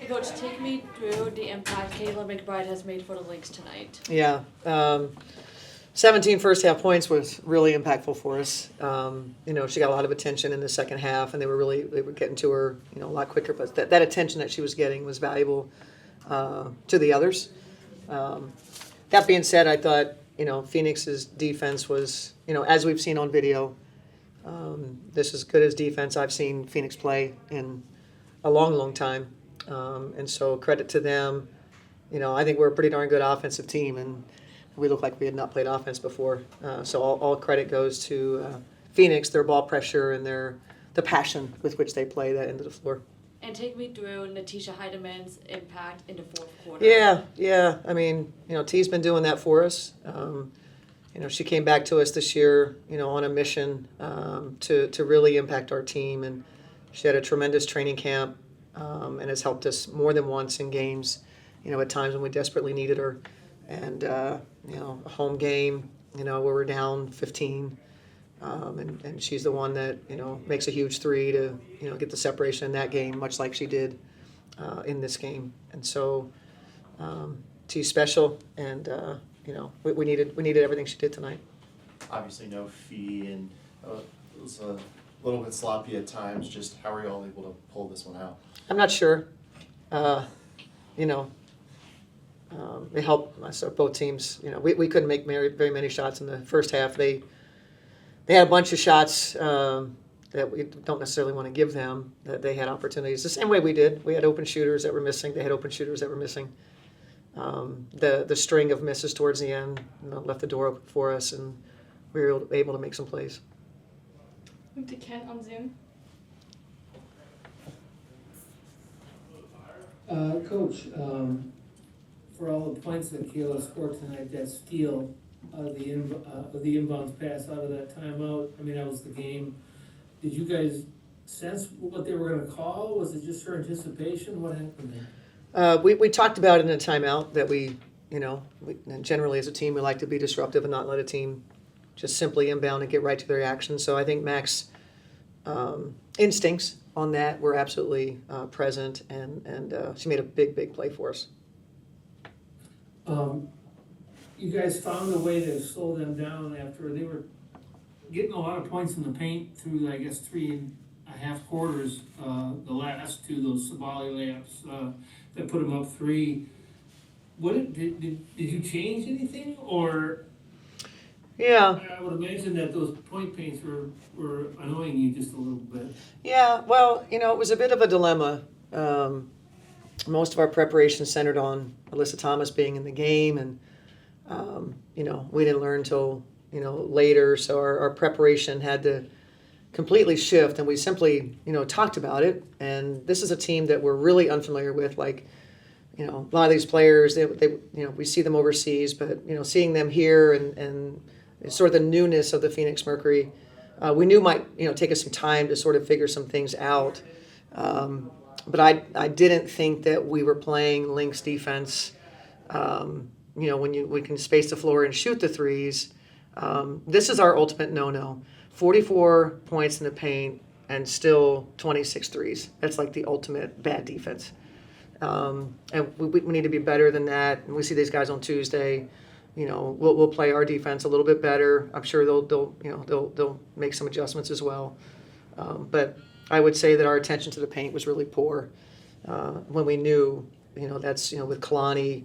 Hey, Coach, take me through the impact Kayla McBride has made for the Lynx tonight. Yeah. 17 first half points was really impactful for us. She got a lot of attention in the second half, and they were getting to her, a lot quicker. But that attention that she was getting was valuable to the others. That being said, I thought, Phoenix's defense was, as we've seen on video, this is as good as defense I've seen Phoenix play in a long, long time. And so credit to them. I think we're a pretty darn good offensive team, and we look like we had not played offense before. So all credit goes to Phoenix, their ball pressure and the passion with which they play that end of the floor. And take me through Natisha Heidman's impact in the fourth quarter. Yeah. I mean, T's been doing that for us. She came back to us this year, on a mission to really impact our team. And she had a tremendous training camp and has helped us more than once in games, at times when we desperately needed her. And, a home game, where we're down 15. And she's the one that, makes a huge three to, get the separation in that game, much like she did in this game. And so T's special, and, we needed everything she did tonight. Obviously no fee, and it was a little bit sloppy at times. Just how are you all able to pull this one out? I'm not sure. It helped us, both teams. We couldn't make very many shots in the first half. They had a bunch of shots that we don't necessarily want to give them, that they had opportunities. The same way we did. We had open shooters that were missing. They had open shooters that were missing. The string of misses towards the end left the door open for us, and we were able to make some plays. Move to Kent on Zoom. Coach, for all the points that Kayla scored tonight, that steal out of the inbounds pass out of that timeout, that was the game. Did you guys sense what they were going to call? Was it just her anticipation? What happened there? We talked about it in a timeout that we and generally as a team, we like to be disruptive and not let a team just simply inbound and get right to their action. So I think Mac's instincts on that were absolutely present, and she made a big play for us. You guys found a way to slow them down after they were getting a lot of points in the paint through, I guess, 3.5 quarters. The last two, those Sabali layups that put them up 3. Did you change anything, or? Yeah. I would imagine that those point paints were annoying you just a little bit. Yeah, well, it was a bit of a dilemma. Most of our preparation centered on Alyssa Thomas being in the game, and, we didn't learn until, later. So our preparation had to completely shift, and we simply, talked about it. And this is a team that we're really unfamiliar with. Like, a lot of these players, they we see them overseas, but, seeing them here and sort of the newness of the Phoenix Mercury, we knew might, take us some time to sort of figure some things out. But I didn't think that we were playing Lynx defense. When we can space the floor and shoot the threes. This is our ultimate no-no. 44 points in the paint and still 26 threes. That's like the ultimate bad defense. And we need to be better than that. And we see these guys on Tuesday. We'll play our defense a little bit better. I'm sure they'll make some adjustments as well. But I would say that our attention to the paint was really poor when we knew, that's, with Kalani,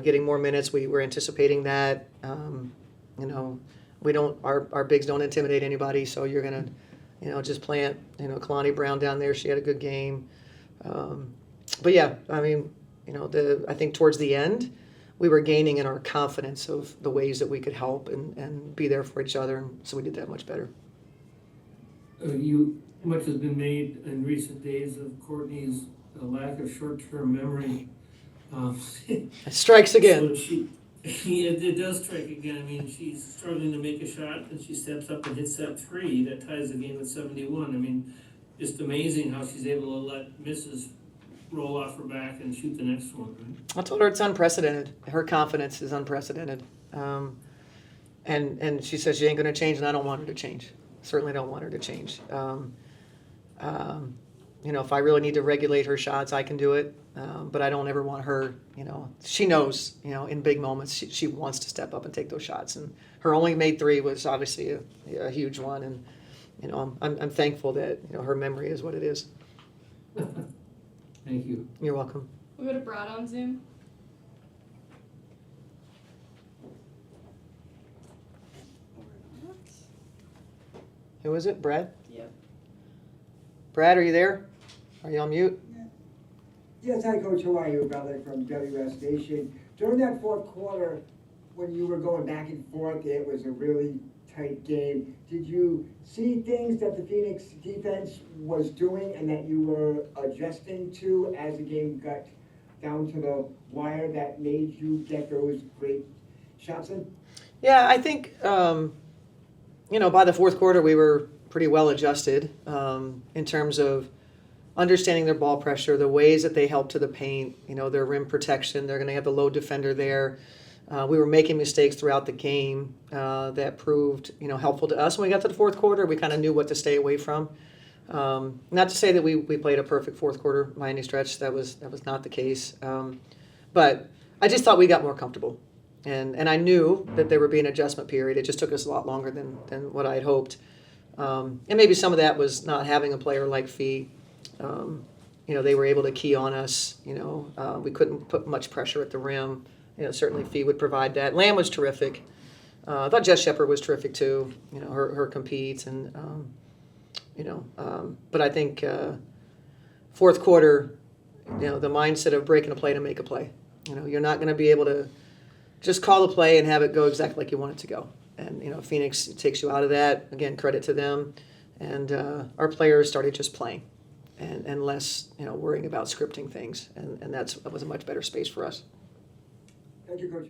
getting more minutes. We were anticipating that. Our bigs don't intimidate anybody, so you're going to, just plant, Kalani Brown down there. She had a good game. But yeah, I think towards the end, we were gaining in our confidence of the ways that we could help and be there for each other, and so we did that much better. Much has been made in recent days of Courtney's lack of short-term memory. It strikes again. So it does strike again. She's struggling to make a shot, and she steps up and hits that 3 that ties the game at 71. Just amazing how she's able to let misses roll off her back and shoot the next one. Right? I told her it's unprecedented. Her confidence is unprecedented. And she says she ain't going to change, and I don't want her to change. Certainly don't want her to change. if I really need to regulate her shots, I can do it. But I don't ever want her, she knows, in big moments, she wants to step up and take those shots. And her only made three was obviously a huge one. And, I'm thankful that, her memory is what it is. Thank you. You're welcome. We'll go to Brad on Zoom. Who is it? Brad? Yep. Brad, are you there? Are you on mute? Yes, hi, Coach. How are you? Brother from WS Nation. During that fourth quarter, when you were going back and forth, it was a really tight game. Did you see things that the Phoenix defense was doing and that you were adjusting to as the game got down to the wire that made you get those great shots in? Yeah, I think, by the fourth quarter, we were pretty well adjusted in terms of understanding their ball pressure, the ways that they help to the paint, their rim protection. They're going to have the low defender there. We were making mistakes throughout the game that proved, helpful to us. When we got to the fourth quarter, we kind of knew what to stay away from. Not to say that we played a perfect fourth quarter by any stretch. That was not the case. But I just thought we got more comfortable. And I knew that there would be an adjustment period. It just took us a lot longer than what I had hoped. And maybe some of that was not having a player like Fee. They were able to key on us. We couldn't put much pressure at the rim. Certainly Fee would provide that. Lamb was terrific. I thought Jess Shepard was terrific too. Her competes and but I think fourth quarter, the mindset of breaking a play to make a play. You're not going to be able to just call the play and have it go exactly like you want it to go. And Phoenix takes you out of that. Again, credit to them. And our players started just playing and less worrying about scripting things. And that was a much better space for us. Thank you, Coach.